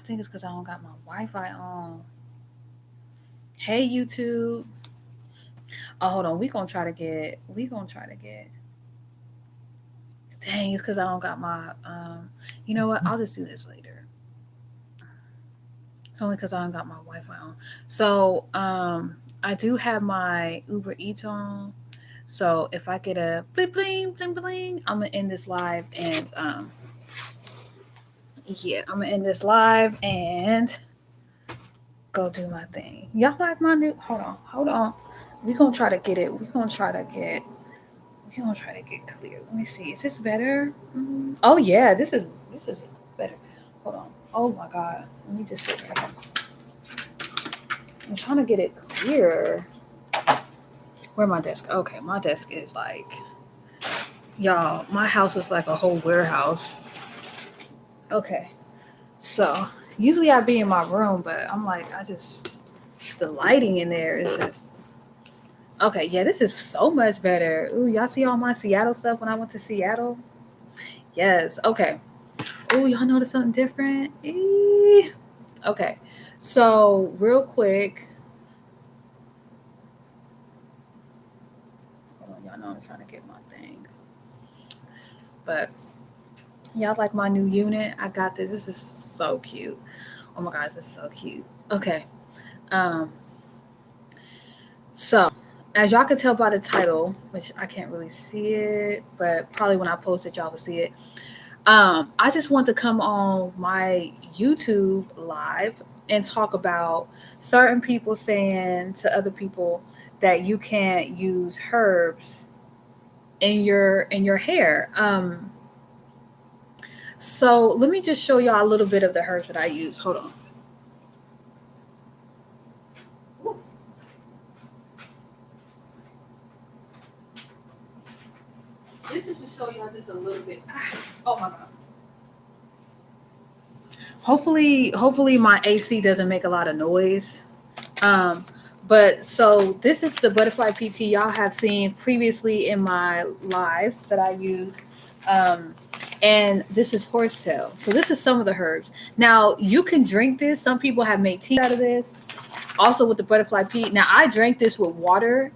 I think it's because I don't got my Wi-Fi on. Hey YouTube. Oh, hold on. We gonna try to get. Dang, it's because I don't got my. You know what? I'll just do this later. It's only because I don't got my Wi-Fi on. So I do have my Uber Eats on. So if I get a bling bling bling bling, I'm gonna end this live and yeah, I'm gonna end this live and go do my thing. Y'all like my new? Hold on. We gonna try to get it. We gonna try to get clear. Let me see. Is this better? Oh yeah, this is better. Hold on. Oh my god. Let me just sit here. I'm trying to get it clear. Where my desk? Okay, my desk is like y'all. My house is like a whole warehouse. Okay, so usually I'd be in my room, but I'm like I just the lighting in there is just okay. Yeah, this is so much better. Ooh, y'all see all my Seattle stuff when I went to Seattle? Yes. Okay. Ooh, y'all notice something different? Okay. So real quick, hold on, y'all know I'm trying to get my thing, but y'all like my new unit? I got this. This is so cute. Oh my gosh, this is so cute. Okay. Um. So as y'all can tell by the title, which I can't really see it, but probably when I post it, y'all will see it. I just want to come on my YouTube live and talk about certain people saying to other people that you can't use herbs in your hair. So let me just show y'all a little bit of the herbs that I use. Hold on. This is to show y'all just a little bit. Oh my god. Hopefully my AC doesn't make a lot of noise. Um, but so this is the butterfly PT y'all have seen previously in my lives that I use. Um, and this is horsetail. So this is some of the herbs. Now you can drink this. Some people have made tea out of this. Also with the butterfly pea. Now I drank this with water.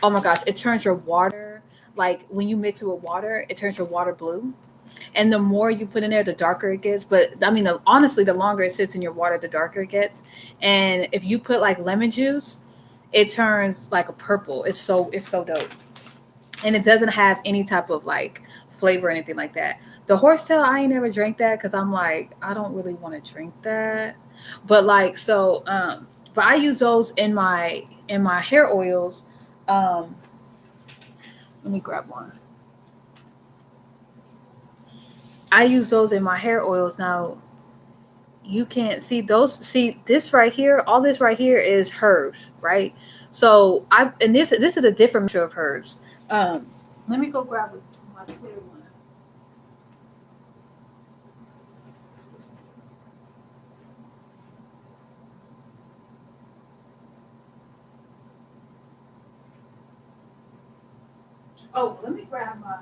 Oh my gosh, it turns your water like when you mix it with water, it turns your water blue. And the more you put in there, the darker it gets. But I mean, honestly, the longer it sits in your water, the darker it gets. And if you put like lemon juice, it turns like a purple. It's so dope, and it doesn't have any type of like flavor or anything like that. The horsetail, I ain't never drank that because I'm like I don't really want to drink that. But like so, but I use those in my hair oils. Um, Let me grab one. I use those in my hair oils now. You can't see those. See this right here, all this right here is herbs, right? So I and this is a different mixture of herbs. um Let me go grab my clear one. Oh, let me grab my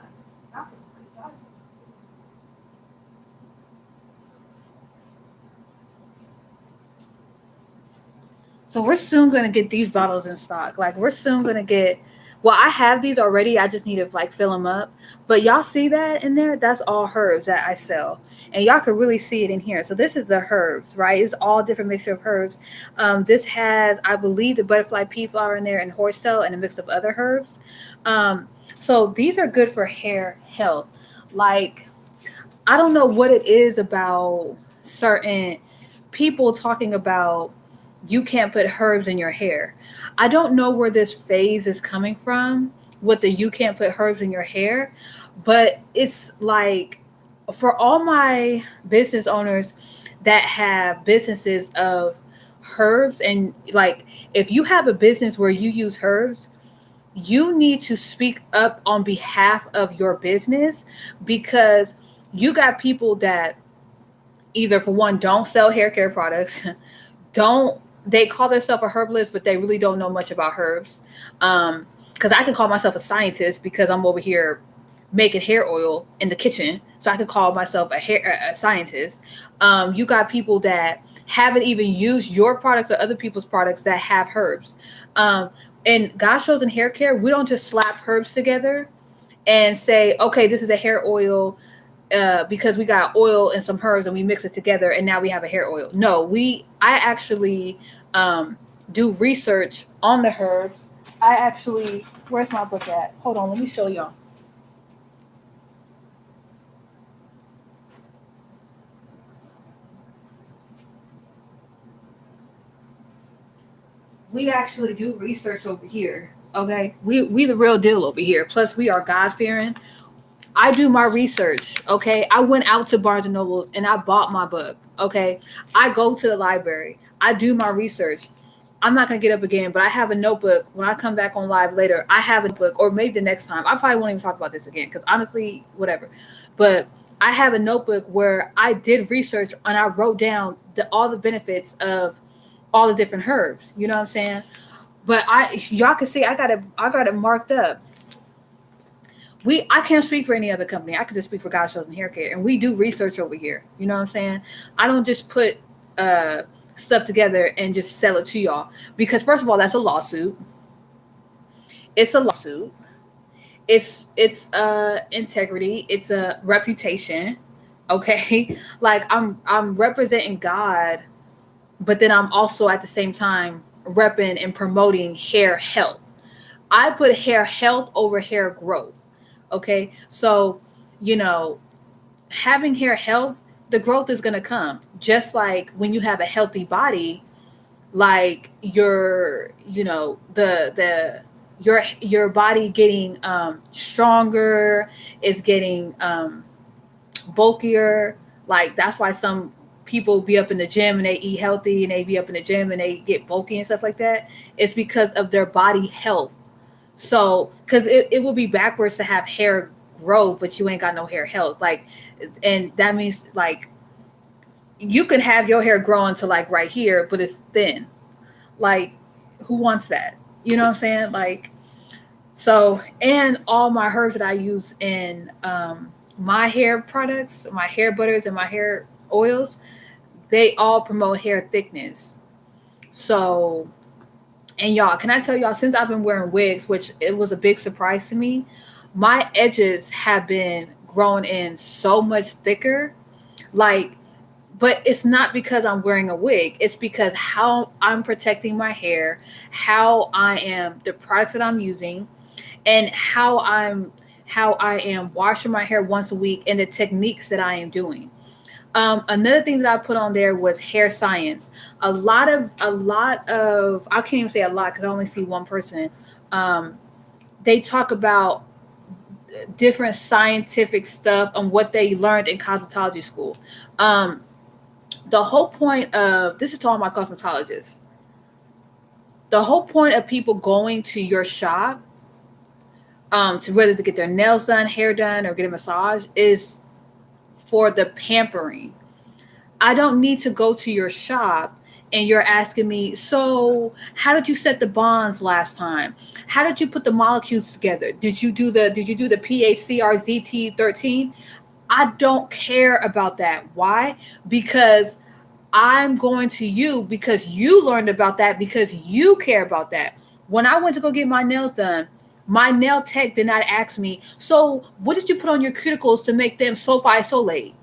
so we're soon gonna get these bottles in stock. Like we're soon gonna get. Well, I have these already. I just need to like fill them up. But y'all see that in there? That's all herbs that I sell, and y'all can really see it in here. So this is the herbs, right? It's all different mixture of herbs. This has, I believe, the butterfly pea flower in there and horsetail and a mix of other herbs. Um, so these are good for hair health. Like I don't know what it is about certain people talking about you can't put herbs in your hair. I don't know where this phase is coming from with the you can't put herbs in your hair, but it's like for all my business owners that have businesses of herbs and like if you have a business where you use herbs, you need to speak up on behalf of your business because you got people that either for one don't sell hair care products, don't they call themselves a herbalist, but they really don't know much about herbs. Because I can call myself a scientist because I'm over here making hair oil in the kitchen, so I can call myself a scientist. You got people that haven't even used your products or other people's products that have herbs. Um, in God shows in hair care, we don't just slap herbs together and say, okay, this is a hair oil because we got oil and some herbs and we mix it together and now we have a hair oil. No, I actually do research on the herbs. I actually, where's my book at? Hold on, let me show y'all. We actually do research over here. Okay, we the real deal over here. Plus, we are God fearing. I do my research. Okay, I went out to Barnes and Nobles and I bought my book. Okay, I go to the library. I do my research. I'm not gonna get up again, but I have a notebook. When I come back on live later, I have a book, or maybe the next time. I probably won't even talk about this again because honestly, whatever. But I have a notebook where I did research and I wrote down all the benefits of all the different herbs. You know what I'm saying? But y'all can see I got it marked up. I can't speak for any other company. I can just speak for God Shows and Hair Care, and we do research over here. You know what I'm saying? I don't just put uh stuff together and just sell it to y'all because first of all, that's a lawsuit. It's a lawsuit. It's integrity. It's a reputation. Okay, like I'm representing God, but then I'm also at the same time repping and promoting hair health. I put hair health over hair growth. Okay. So, you know, having hair health, the growth is going to come. Just like when you have a healthy body, like your body getting stronger, is getting bulkier. Like that's why some people be up in the gym and they eat healthy and they be up in the gym and they get bulky and stuff like that. It's because of their body health. So, because it will be backwards to have hair grow, but you ain't got no hair health. Like, and that means like you can have your hair growing to like right here, but it's thin. Like, who wants that? You know what I'm saying? Like, so, and all my herbs that I use in my hair products, my hair butters, and my hair oils, they all promote hair thickness. So, and y'all, can I tell y'all, since I've been wearing wigs, which it was a big surprise to me, my edges have been growing in so much thicker. Like, but it's not because I'm wearing a wig. It's because how I'm protecting my hair, how I am, the products that I'm using, and how I am washing my hair once a week and the techniques that I am doing. Another thing that I put on there was hair science. A lot of I can't even say a lot because I only see one person. Um, they talk about different scientific stuff on what they learned in cosmetology school. Um, the whole point of this is to all my cosmetologists. The whole point of people going to your shop, to whether to get their nails done, hair done, or get a massage, is for the pampering. I don't need to go to your shop and you're asking me, so how did you set the bonds last time? How did you put the molecules together? Did you do the PHCRZT13? I don't care about that. Why? Because I'm going to you because you learned about that because you care about that. When I went to go get my nails done, my nail tech did not ask me, so what did you put on your cuticles to make them sulfide solate?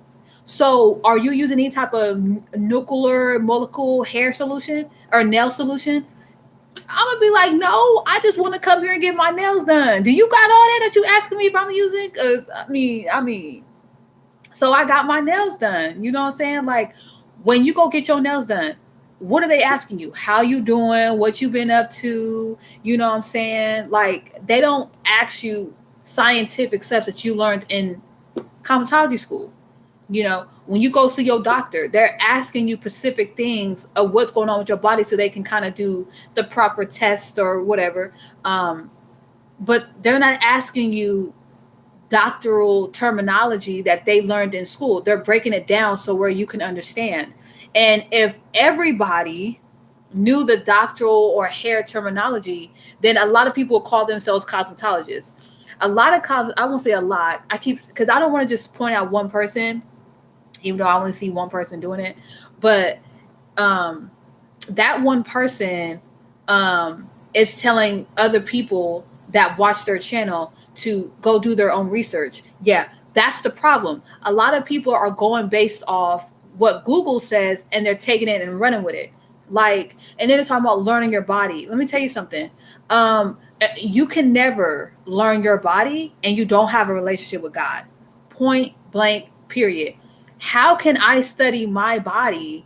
So, are you using any type of nuclear molecule hair solution or nail solution? I'm gonna be like, no, I just want to come here and get my nails done. Do you got all that you asking me if I'm using? Cause I mean, so I got my nails done. You know what I'm saying? Like, when you go get your nails done, what are they asking you? How you doing? What you been up to? You know what I'm saying? Like, they don't ask you scientific stuff that you learned in cosmetology school. When you go see your doctor, they're asking you specific things of what's going on with your body so they can kind of do the proper test or whatever. But they're not asking you doctoral terminology that they learned in school. They're breaking it down so where you can understand. And if everybody knew the doctoral or hair terminology, then a lot of people call themselves cosmetologists. A lot of colleges, I won't say a lot. I keep, because I don't want to just point out one person, even though I only see one person doing it. But um, that one person is telling other people that watch their channel to go do their own research. Yeah, that's the problem. A lot of people are going based off what Google says and they're taking it and running with it. Like, and then they're talking about learning your body. Let me tell you something. You can never learn your body and you don't have a relationship with God. Point blank, period. How can I study my body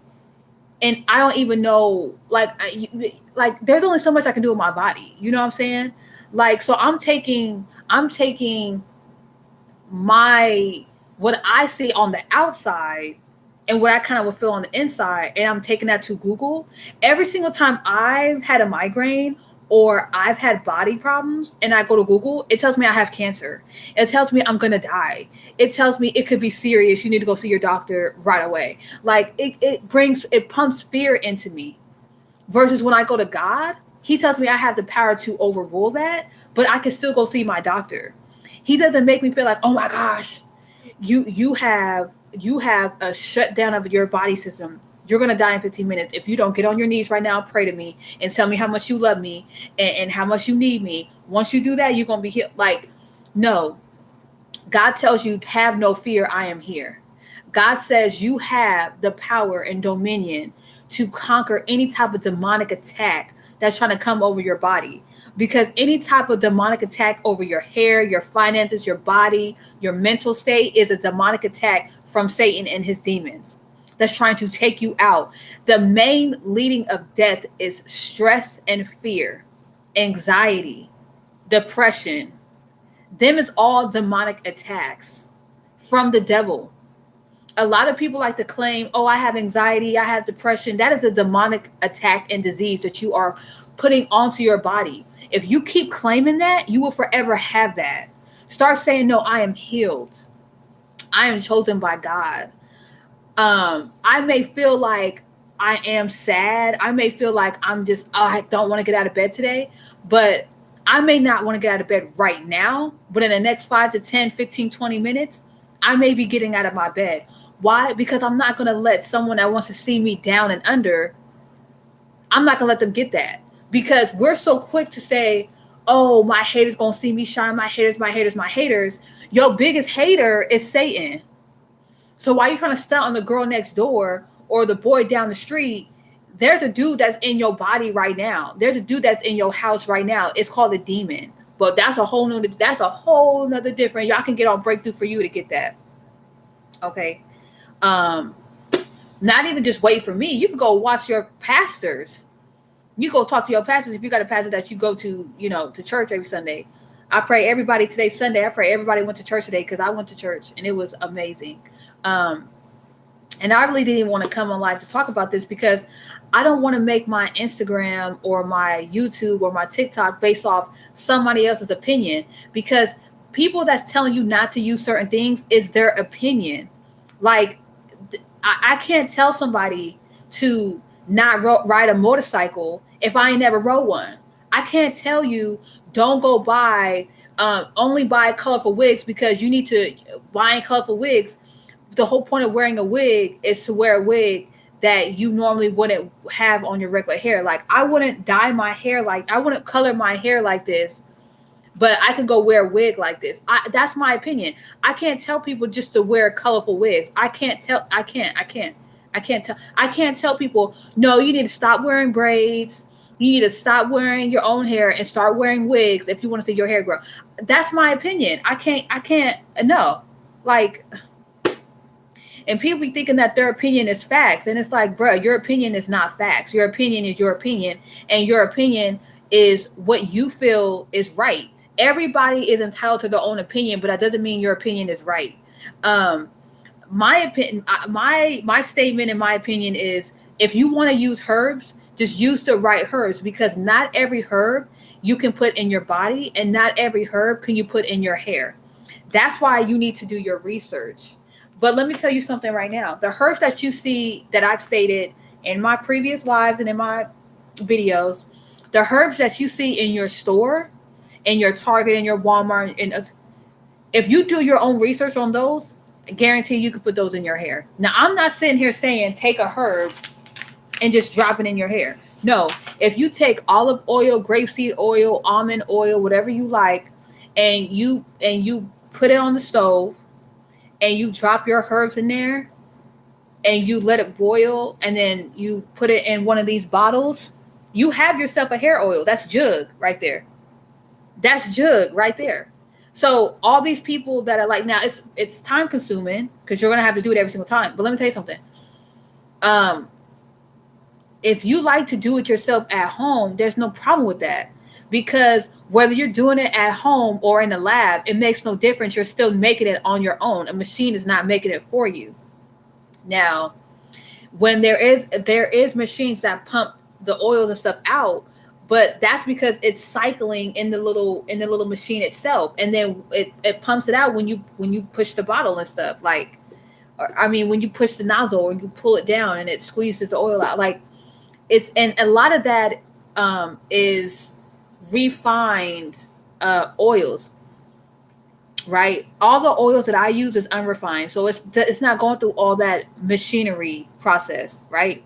and I don't even know, like there's only so much I can do with my body. You know what I'm saying? Like, so I'm taking my what I see on the outside and what I kind of would feel on the inside, and I'm taking that to Google. Every single time I've had a migraine or I've had body problems and I go to Google, it tells me I have cancer. It tells me I'm gonna die. It tells me it could be serious. You need to go see your doctor right away. Like it pumps fear into me. Versus when I go to God, He tells me I have the power to overrule that, but I can still go see my doctor. He doesn't make me feel like, oh my gosh, you have a shutdown of your body system. You're gonna die in 15 minutes if you don't get on your knees right now, pray to me, and tell me how much you love me and how much you need me. Once you do that, you're gonna be healed. Like, no, God tells you, have no fear, I am here. God says you have the power and dominion to conquer any type of demonic attack that's trying to come over your body. Because any type of demonic attack over your hair, your finances, your body, your mental state is a demonic attack from Satan and his demons that's trying to take you out. The main leading of death is stress and fear, anxiety, depression. Them is all demonic attacks from the devil. A lot of people like to claim, oh, I have anxiety, I have depression. That is a demonic attack and disease that you are putting onto your body. If you keep claiming that, you will forever have that. Start saying, no, I am healed. I am chosen by God. I may feel like I am sad. I may feel like I'm just, oh, I don't want to get out of bed today. But I may not want to get out of bed right now. But in the next 5 to 10, 15, 20 minutes, I may be getting out of my bed. Why? Because I'm not going to let someone that wants to see me down and under, I'm not going to let them get that. Because we're so quick to say, oh, my haters going to see me shine, my haters, my haters, my haters. Your biggest hater is Satan. So why are you trying to stunt on the girl next door or the boy down the street? There's a dude that's in your body right now. There's a dude that's in your house right now. It's called a demon. But that's a whole nother different. Y'all can get on Breakthrough for You to get that. Okay. Not even just wait for me. You can go watch your pastors. You go talk to your pastors if you got a pastor that you go to, to church every Sunday. I pray everybody today's Sunday. I pray everybody went to church today because I went to church and it was amazing. And I really didn't even want to come on live to talk about this because I don't want to make my Instagram or my YouTube or my TikTok based off somebody else's opinion, because people that's telling you not to use certain things is their opinion. Like, I can't tell somebody to not ride a motorcycle if I ain't never rode one. I can't tell you don't go only buy colorful wigs because you need to buy colorful wigs. The whole point of wearing a wig is to wear a wig that you normally wouldn't have on your regular hair. Like, I wouldn't dye my hair I wouldn't color my hair like this, but I could go wear a wig like this. That's my opinion. I can't tell people just to wear colorful wigs. I can't tell people, no, you need to stop wearing braids. You need to stop wearing your own hair and start wearing wigs if you want to see your hair grow. That's my opinion. I can't, no. Like, and people be thinking that their opinion is facts. And it's like, bro, your opinion is not facts. Your opinion is your opinion. And your opinion is what you feel is right. Everybody is entitled to their own opinion, but that doesn't mean your opinion is right. My opinion, my statement, in my opinion, is if you want to use herbs, just use the right herbs, because not every herb you can put in your body and not every herb can you put in your hair. That's why you need to do your research. But let me tell you something right now. The herbs that you see that I've stated in my previous lives and in my videos, the herbs that you see in your store in your Target and your Walmart. And if you do your own research on those, I guarantee you could put those in your hair. Now, I'm not sitting here saying take a herb and just drop it in your hair. No, if you take olive oil, grapeseed oil, almond oil, whatever you like, and you put it on the stove and you drop your herbs in there and you let it boil and then you put it in one of these bottles, you have yourself a hair oil. That's jug right there. That's jug right there. So all these people that are like, now it's time consuming because you're gonna have to do it every single time. But let me tell you something. Um, if you like to do it yourself at home, there's no problem with that. Because whether you're doing it at home or in the lab, it makes no difference. You're still making it on your own. A machine is not making it for you. Now, when there is machines that pump the oils and stuff out, but that's because it's cycling in the little machine itself, and then it pumps it out when you push the bottle and stuff. Like, I mean, when you push the nozzle or you pull it down and it squeezes the oil out. Like, and a lot of that is refined oils, right? All the oils that I use is unrefined, so it's not going through all that machinery process, right?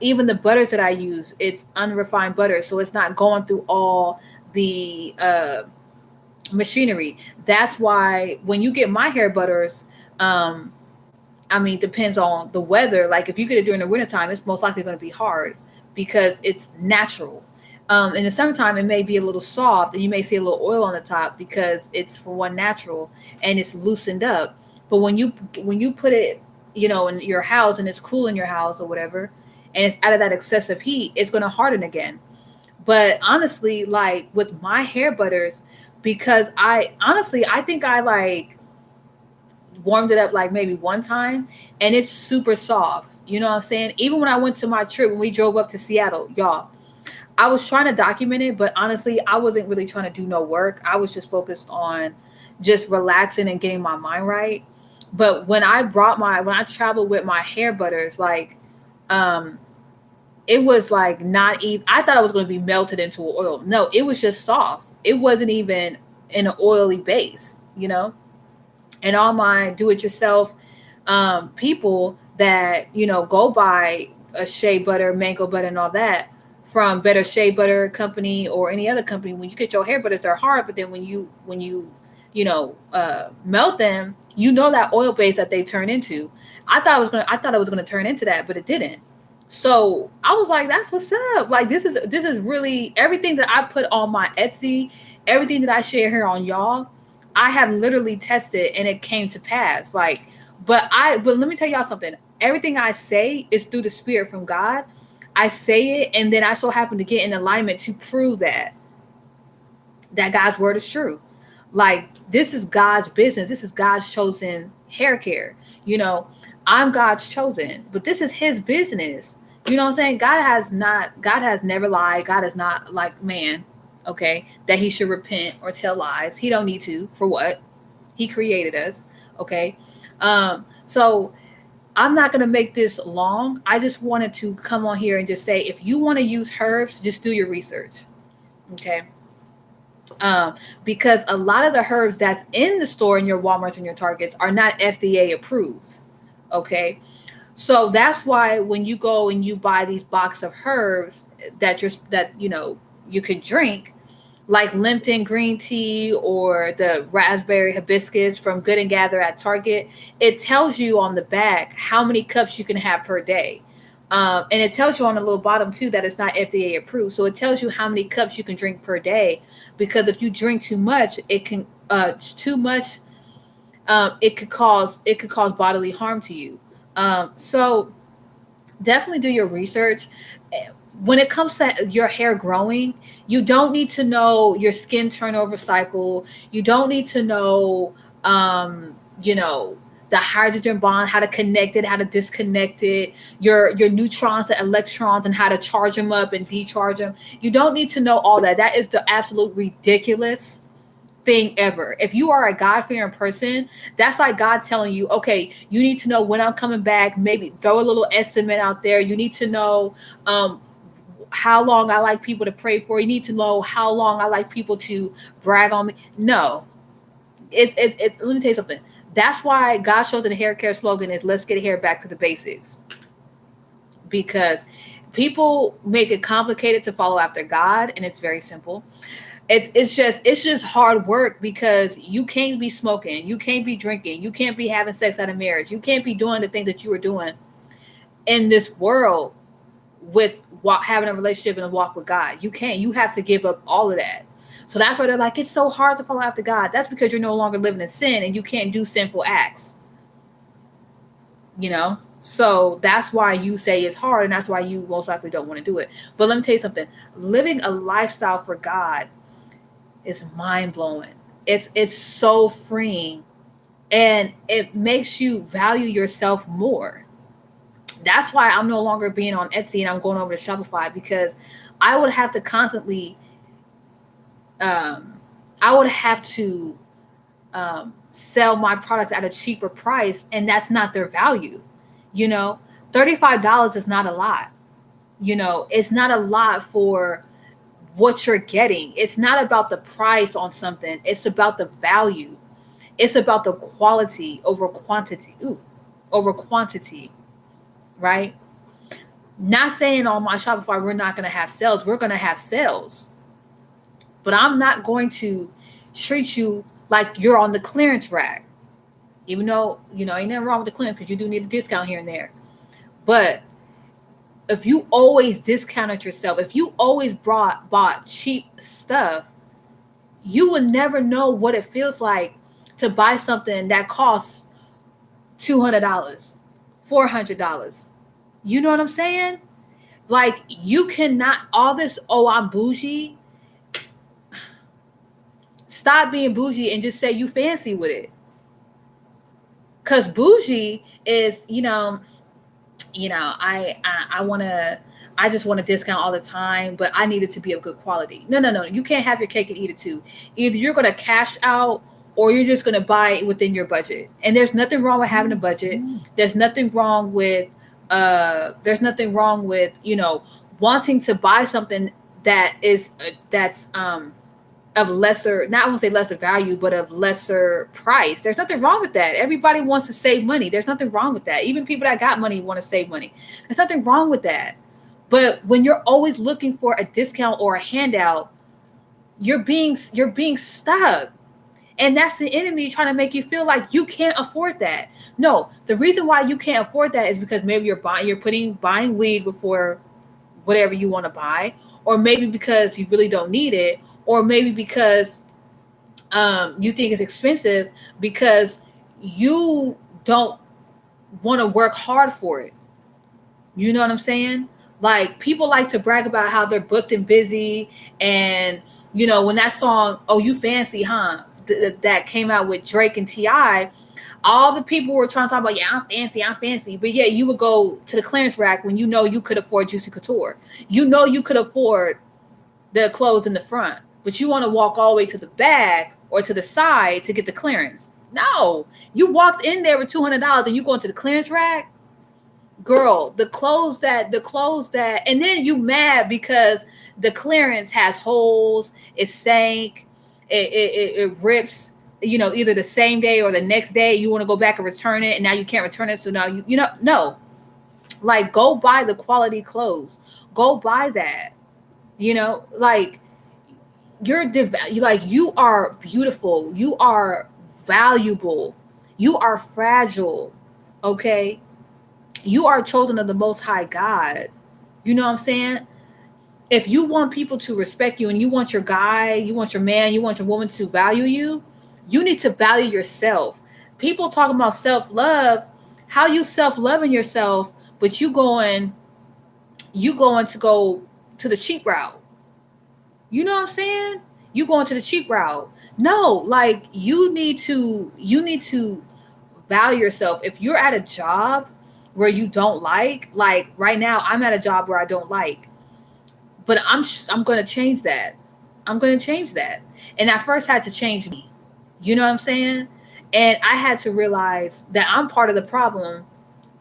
Even the butters that I use, it's unrefined butter, so it's not going through all the machinery. That's why when you get my hair butters, um, I mean, depends on the weather. Like if you get it during the wintertime, it's most likely going to be hard because it's natural. In the summertime, it may be a little soft and you may see a little oil on the top because it's for one natural and it's loosened up. But when you put it, in your house and it's cool in your house or whatever, and it's out of that excessive heat, it's going to harden again. But honestly, like with my hair butters, because I think I like warmed it up like maybe one time and it's super soft. You know what I'm saying? Even when I went to my trip, when we drove up to Seattle, y'all, I was trying to document it, but honestly, I wasn't really trying to do no work. I was just focused on just relaxing and getting my mind right. But when I traveled with my hair butters, like, um, it was like not even, I thought it was going to be melted into oil. No, it was just soft. It wasn't even in an oily base. And all my do-it-yourself people that go buy a shea butter, mango butter, and all that from Better Shea Butter Company or any other company. When you get your hair butters, they're hard, but then when you melt them, that oil base that they turn into. I thought it was gonna turn into that, but it didn't. So I was like, that's what's up. Like this is really everything that I put on my Etsy, everything that I share here on y'all. I have literally tested and it came to pass. Like, but let me tell y'all something. Everything I say is through the spirit from God. I say it, and then I so happen to get in alignment to prove that God's word is true. Like, this is God's business. This is God's chosen hair care. You know, I'm God's chosen, but this is his business. You know what I'm saying? God has never lied. God is not like man, okay, that he should repent or tell lies. He don't need to. For what? He created us, okay? So I'm not going to make this long. I just wanted to come on here and just say, if you want to use herbs, just do your research, okay? Because a lot of the herbs that's in the store in your Walmarts and your Targets are not FDA approved, okay? So that's why when you go and you buy these box of herbs you can drink, like Lipton green tea or the raspberry hibiscus from Good and Gather at Target, it tells you on the back how many cups you can have per day. And it tells you on the little bottom too that it's not FDA approved. So it tells you how many cups you can drink per day, because if you drink too much, it could cause bodily harm to you. So definitely do your research. When it comes to your hair growing, you don't need to know your skin turnover cycle. You don't need to know, the hydrogen bond, how to connect it, how to disconnect it, your neutrons and electrons, and how to charge them up and decharge them. You don't need to know all that. That is the absolute ridiculous thing ever. If you are a God-fearing person, that's like God telling you, okay, you need to know when I'm coming back. Maybe throw a little estimate out there. You need to know how long I like people to pray for. You need to know how long I like people to brag on me. No, let me tell you something. That's why God shows in the hair care slogan is let's get hair back to the basics. Because people make it complicated to follow after God, and it's very simple. It's just hard work because you can't be smoking, you can't be drinking, you can't be having sex out of marriage, you can't be doing the things that you were doing in this world with having a relationship and a walk with God. You can't. You have to give up all of that. So that's why they're like, it's so hard to follow after God. That's because you're no longer living in sin and you can't do sinful acts. You know? So that's why you say it's hard, and that's why you most likely don't want to do it. But let me tell you something. Living a lifestyle for God is mind-blowing. It's so freeing, and it makes you value yourself more. That's why I'm no longer being on Etsy and I'm going over to Shopify, because I would have to constantly sell my products at a cheaper price, and that's not their value. You know, $35 is not a lot. You know, it's not a lot for what you're getting. It's not about the price on something. It's about the value. It's about the quality over quantity. Over quantity, right? Not saying on my Shopify we're not going to have sales. We're going to have sales. But I'm not going to treat you like you're on the clearance rack. Even though, you know, ain't nothing wrong with the clearance, because you do need a discount here and there. But if you always discounted yourself, if you always bought cheap stuff, you would never know what it feels like to buy something that costs $200, $400. You know what I'm saying? Like, you cannot, all this, oh, I'm bougie. Stop being bougie and just say you fancy with it. Because bougie is, I just want to discount all the time, but I need it to be of good quality. No. You can't have your cake and eat it too. Either you're going to cash out or you're just going to buy it within your budget. And there's nothing wrong with having a budget. There's nothing wrong with, wanting to buy something that's of lesser, not I won't say lesser value, but of lesser price. There's nothing wrong with that. Everybody wants to save money. There's nothing wrong with that. Even people that got money want to save money. There's nothing wrong with that. But when you're always looking for a discount or a handout, you're being stuck. And that's the enemy trying to make you feel like you can't afford that. No, the reason why you can't afford that is because maybe you're buying weed before whatever you want to buy, or maybe because you really don't need it, or maybe because you think it's expensive because you don't want to work hard for it. You know what I'm saying? Like, people like to brag about how they're booked and busy. And, when that song, Oh, You Fancy, Huh? That came out with Drake and T.I., all the people were trying to talk about, yeah, I'm fancy. But yeah, you would go to the clearance rack when you could afford Juicy Couture. You could afford the clothes in the front, but you want to walk all the way to the back or to the side to get the clearance. No, you walked in there with $200 and you go into the clearance rack. Girl, the clothes that, and then you mad because the clearance has holes, it sank, it rips, either the same day or the next day. You want to go back and return it, and now you can't return it. So now no, like, go buy the quality clothes. Go buy that. Like, you are beautiful. You are valuable. You are fragile. Okay. You are chosen of the Most High God. You know what I'm saying? If you want people to respect you and you want your guy, you want your man, you want your woman to value you, you need to value yourself. People talking about self-love, how you self-loving yourself, but you going to go to the cheap route. You know what I'm saying? You going to the cheap route. No, like, you need to value yourself. If you're at a job where you don't like right now, I'm at a job where I don't like, but I'm going to change that. I'm going to change that. And I first had to change me. You know what I'm saying? And I had to realize that I'm part of the problem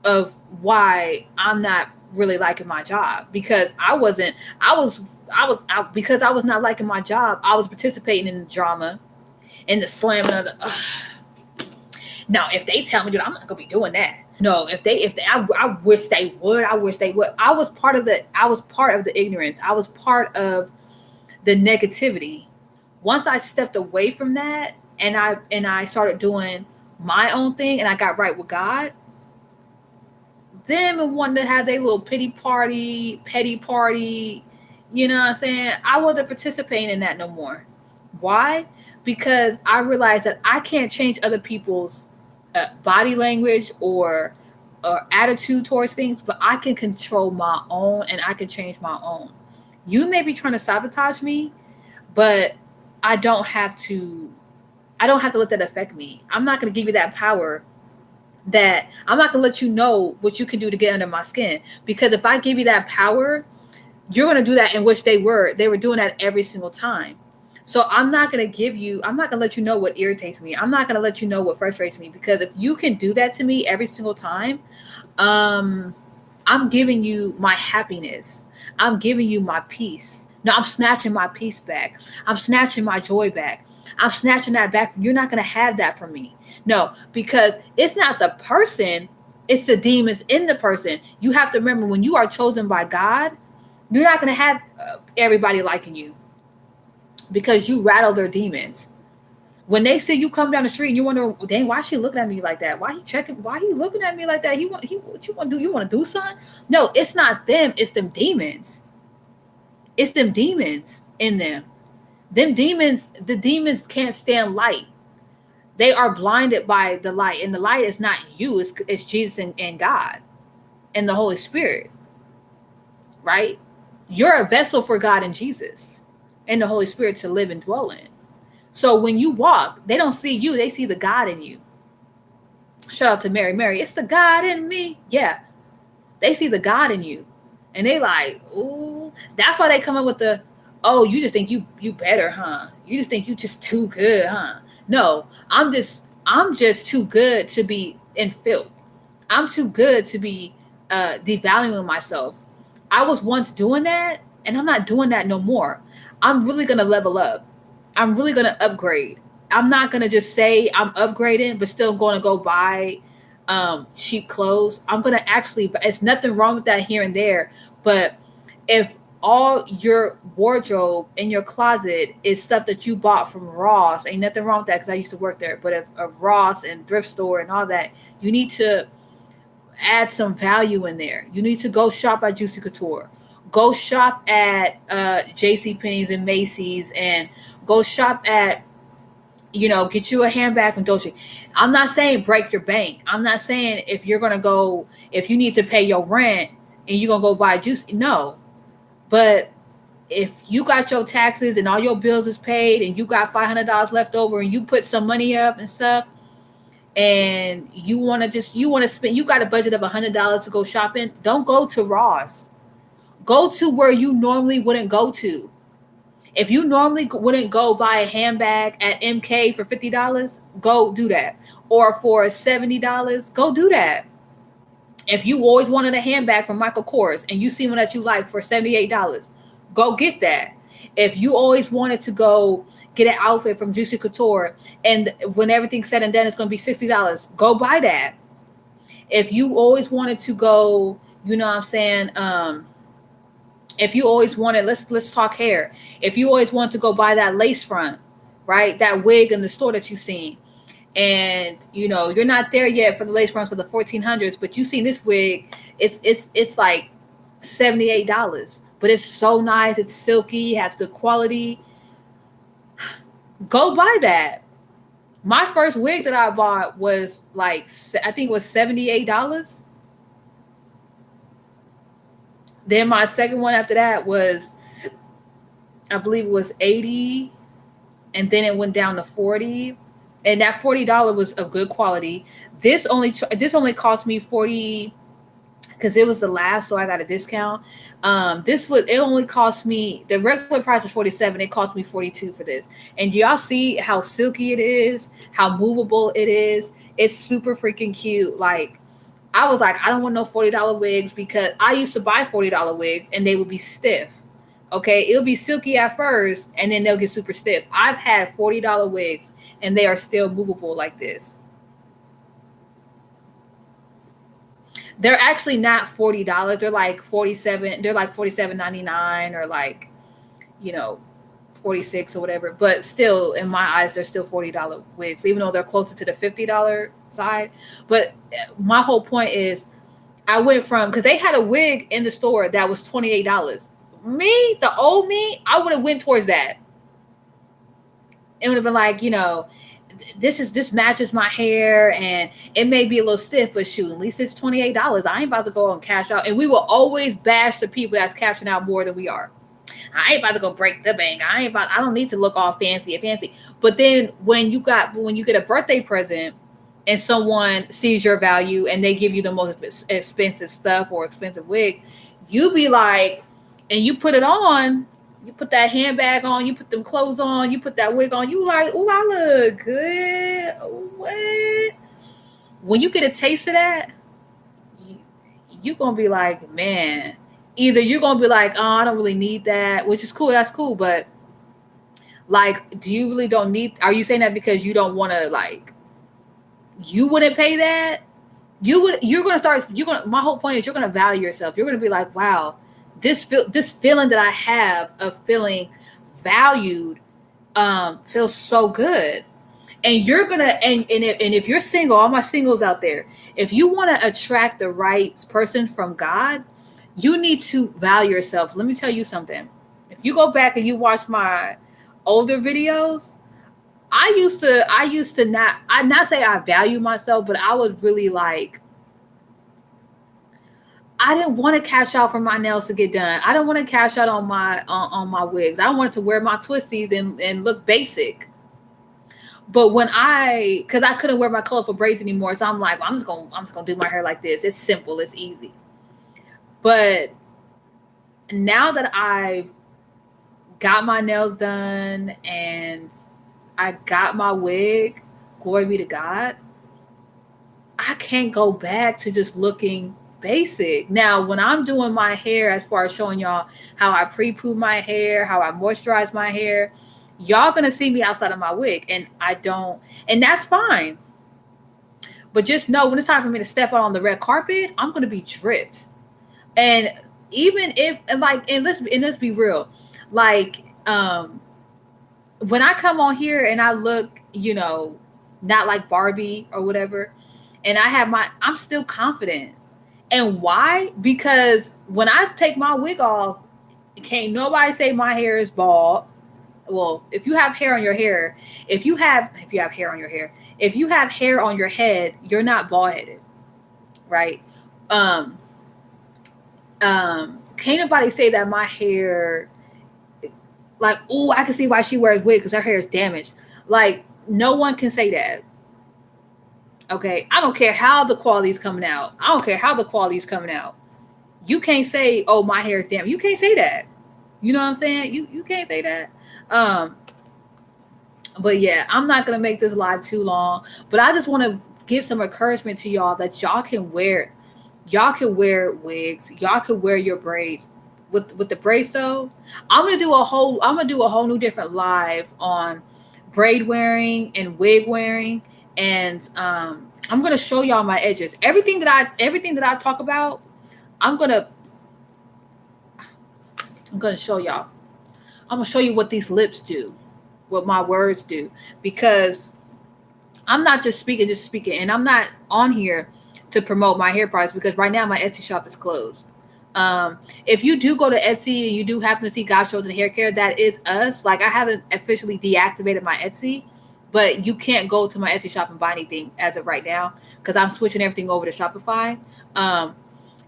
of why I'm not really liking my job because because I was not liking my job. I was participating in the drama and the slamming of the. Now, if they tell me, dude, I'm not gonna be doing that. No, I wish they would. I wish they would. I was part of the ignorance. I was part of the negativity. Once I stepped away from that, and I started doing my own thing, and I got right with God, them and wanting to have their little petty party, you know what I'm saying? I wasn't participating in that no more. Why? Because I realized that I can't change other people's body language or attitude towards things, but I can control my own and I can change my own. You may be trying to sabotage me, but I don't have to I don't have to let that affect me. I'm not going to give you that power that I'm not going to let you know what you can do to get under my skin. Because if I give you that power, you're going to do that in which they were doing that every single time. So I'm not going to I'm not going to let you know what irritates me. I'm not going to let you know what frustrates me, because if you can do that to me every single time, um, I'm giving you my happiness. I'm giving you my peace. No, I'm snatching my peace back. I'm snatching my joy back. I'm snatching that back. You're not going to have that from me. No, because it's not the person, it's the demons in the person. You have to remember, when you are chosen by God, you're not going to have everybody liking you, because you rattle their demons. When they see you come down the street and you wonder, dang, why is she looking at me like that? Why he checking? Why he looking at me like that? What you want to do? You want to do something? No, it's not them. It's them demons. It's them demons in them. Them demons, the demons can't stand light. They are blinded by the light. And the light is not you. It's Jesus and God and the Holy Spirit, right? You're a vessel for God and Jesus and the Holy Spirit to live and dwell in. So when you walk, they don't see you. They see the God in you. Shout out to Mary. Mary, it's the God in me. Yeah. They see the God in you. And they like, ooh. That's why they come up with the, oh, you just think you better, huh? You just think you just too good, huh? No, I'm just too good to be in filth. I'm too good to be devaluing myself. I was once doing that, and I'm not doing that no more. I'm really gonna level up. I'm really gonna upgrade. I'm not gonna just say I'm upgrading, but still gonna go buy cheap clothes. I'm gonna actually. It's nothing wrong with that here and there, but if all your wardrobe in your closet is stuff that you bought from Ross, ain't nothing wrong with that, because I used to work there. But if of Ross and thrift store and all that, you need to add some value in there. You need to go shop at Juicy Couture. Go shop at J.C. Penney's and Macy's, and go shop at, get you a handbag from Dolce. I'm not saying break your bank. I'm not saying if you need to pay your rent and you're going to go buy juice. No. But if you got your taxes and all your bills is paid and you got $500 left over and you put some money up and stuff, and you want to spend, you got a budget of $100 to go shopping, don't go to Ross. Go to where you normally wouldn't go to. If you normally wouldn't go buy a handbag at MK for $50, go do that. Or for $70, go do that. If you always wanted a handbag from Michael Kors and you see one that you like for $78, go get that. If you always wanted to go get an outfit from Juicy Couture, and when everything's said and done, it's going to be $60, go buy that. If you always wanted to go, you know what I'm saying, if you always wanted, let's talk hair. If you always want to go buy that lace front, right, that wig in the store that you seen, and you're not there yet for the lace fronts for the 1400s, but you seen this wig, it's like $78, but it's so nice, it's silky, has good quality. Go buy that. My first wig that I bought was like, I think it was $78. Then my second one after that was, I believe it was $80, and then it went down to $40, and that $40 was of good quality. This only cost me $40 because it was the last, so I got a discount. It only cost me, the regular price was $47. It cost me $42 for this. And y'all see how silky it is, how movable it is. It's super freaking cute. Like, I was like, I don't want no $40 wigs because I used to buy $40 wigs and they would be stiff. Okay, it'll be silky at first and then they'll get super stiff. I've had $40 wigs and they are still movable like this. They're actually not $40. They're like 47. They're like 47.99 or like, you know, 46 or whatever. But still, in my eyes, they're still $40 wigs, even though they're closer to the $50 side. But my whole point is, I went from, because they had a wig in the store that was $28. Me, the old me, I would have went towards that. It would have been like, this matches my hair and it may be a little stiff, but shoot, at least it's $28. I ain't about to go and cash out. And we will always bash the people that's cashing out more than we are. I ain't about to go break the bank. I don't need to look all fancy. But then when you get a birthday present and someone sees your value and they give you the most expensive stuff or expensive wig, you be like, and you put it on, you put that handbag on, you put them clothes on, you put that wig on, you like, oh, I look good. What? When you get a taste of that, you're going to be like, man, either you're going to be like, oh, I don't really need that, which is cool. That's cool. But like, do you really don't need, are you saying that because you don't want to, like, you wouldn't pay that? My whole point is you're going to value yourself. You're going to be like, wow, this feeling that I have of feeling valued feels so good. And you're gonna and if you're single, all my singles out there, if you want to attract the right person from God, you need to value yourself. Let me tell you something. If you go back and you watch my older videos, I used to not say I value myself, but I was really like, I didn't want to cash out for my nails to get done. I don't want to cash out on my wigs. I wanted to wear my twisties and look basic. But because I couldn't wear my colorful braids anymore, so I'm like, well, I'm just gonna do my hair like this. It's simple, it's easy. But now that I've got my nails done and I got my wig, glory be to God, I can't go back to just looking basic. Now, when I'm doing my hair, as far as showing y'all how I pre-poo my hair, how I moisturize my hair, y'all gonna see me outside of my wig, and and that's fine. But just know when it's time for me to step out on the red carpet, I'm gonna be dripped. And even if let's be real, like when I come on here and I look, not like Barbie or whatever, and I'm still confident. And why? Because when I take my wig off, can't nobody say my hair is bald. Well, if you have hair on your hair, if you have hair on your hair, if you have hair on your head, you're not bald headed, right? Can't nobody say that my hair, like, oh, I can see why she wears wig because her hair is damaged. Like, no one can say that. Okay, I don't care how the quality's coming out. You can't say, oh, my hair is damaged. You can't say that. You know what I'm saying? You can't say that. But yeah, I'm not gonna make this live too long. But I just want to give some encouragement to y'all that y'all can wear wigs. Y'all can wear your braids. With the braids though, I'm gonna do a whole new different live on braid wearing and wig wearing, and I'm gonna show y'all my edges. Everything that I talk about, I'm gonna show y'all. I'm gonna show you what these lips do, what my words do, because I'm not just speaking, and I'm not on here to promote my hair products because right now my Etsy shop is closed. If you do go to Etsy and you do happen to see God's Chosen Hair Care, that is us. Like, I haven't officially deactivated my Etsy, but you can't go to my Etsy shop and buy anything as of right now because I'm switching everything over to Shopify.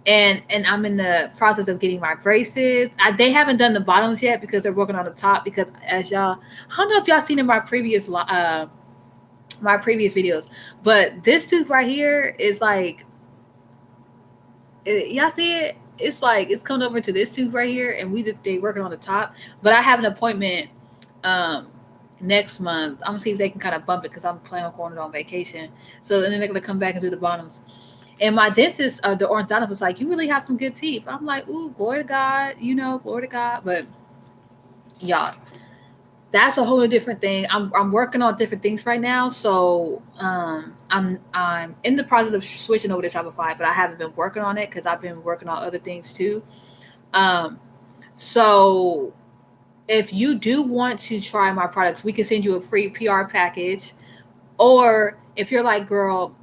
And I'm in the process of getting my braces. They haven't done the bottoms yet because they're working on the top. Because as y'all, I don't know if y'all seen in my previous videos, but this tooth right here is like, y'all see it? It's like it's coming over to this tooth right here, and they working on the top. But I have an appointment next month. I'm gonna see if they can kind of bump it because I'm planning on going on vacation. So then they're gonna come back and do the bottoms. And my dentist, the orthodontist, was like, "You really have some good teeth." I'm like, "Ooh, glory to God, glory to God." But y'all, that's a whole different thing. I'm working on different things right now, so I'm in the process of switching over to Shopify, but I haven't been working on it because I've been working on other things too. Um, so if you do want to try my products, we can send you a free PR package. Or if you're like, girl,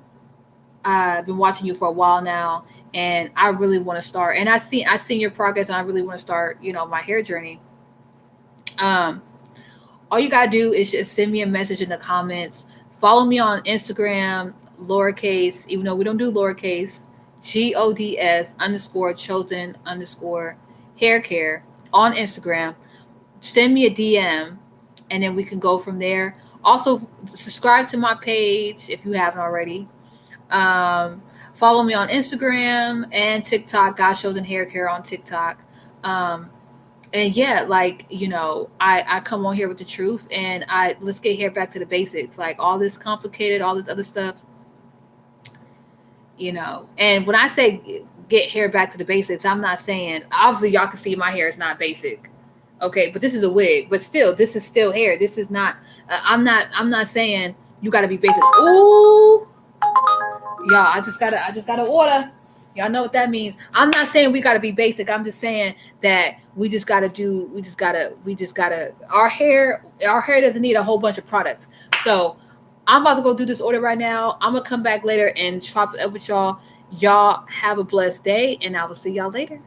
I've been watching you for a while now, and I really want to start, and I seen your progress, and I really want to start, my hair journey. Um, all you gotta do is just send me a message in the comments. Follow me on Instagram, lowercase, even though we don't do lowercase, GODS underscore chosen underscore hair care on Instagram. Send me a DM, and then we can go from there. Also, subscribe to my page if you haven't already. Um, Follow me on Instagram and TikTok, God Shows and Hair Care on TikTok. Um, and yeah, like, I come on here with the truth, and let's get here back to the basics. Like, all this complicated, all this other stuff, And when I say get hair back to the basics, I'm not saying, obviously y'all can see my hair is not basic. Okay, but this is a wig. But still, this is still hair. This is not. I'm not saying you got to be basic. Ooh, y'all, I just got to order. Y'all know what that means. I'm not saying we got to be basic. I'm just saying that we just gotta. Our hair doesn't need a whole bunch of products. So I'm about to go do this order right now. I'm gonna come back later and chop it up with y'all. Y'all have a blessed day, and I will see y'all later.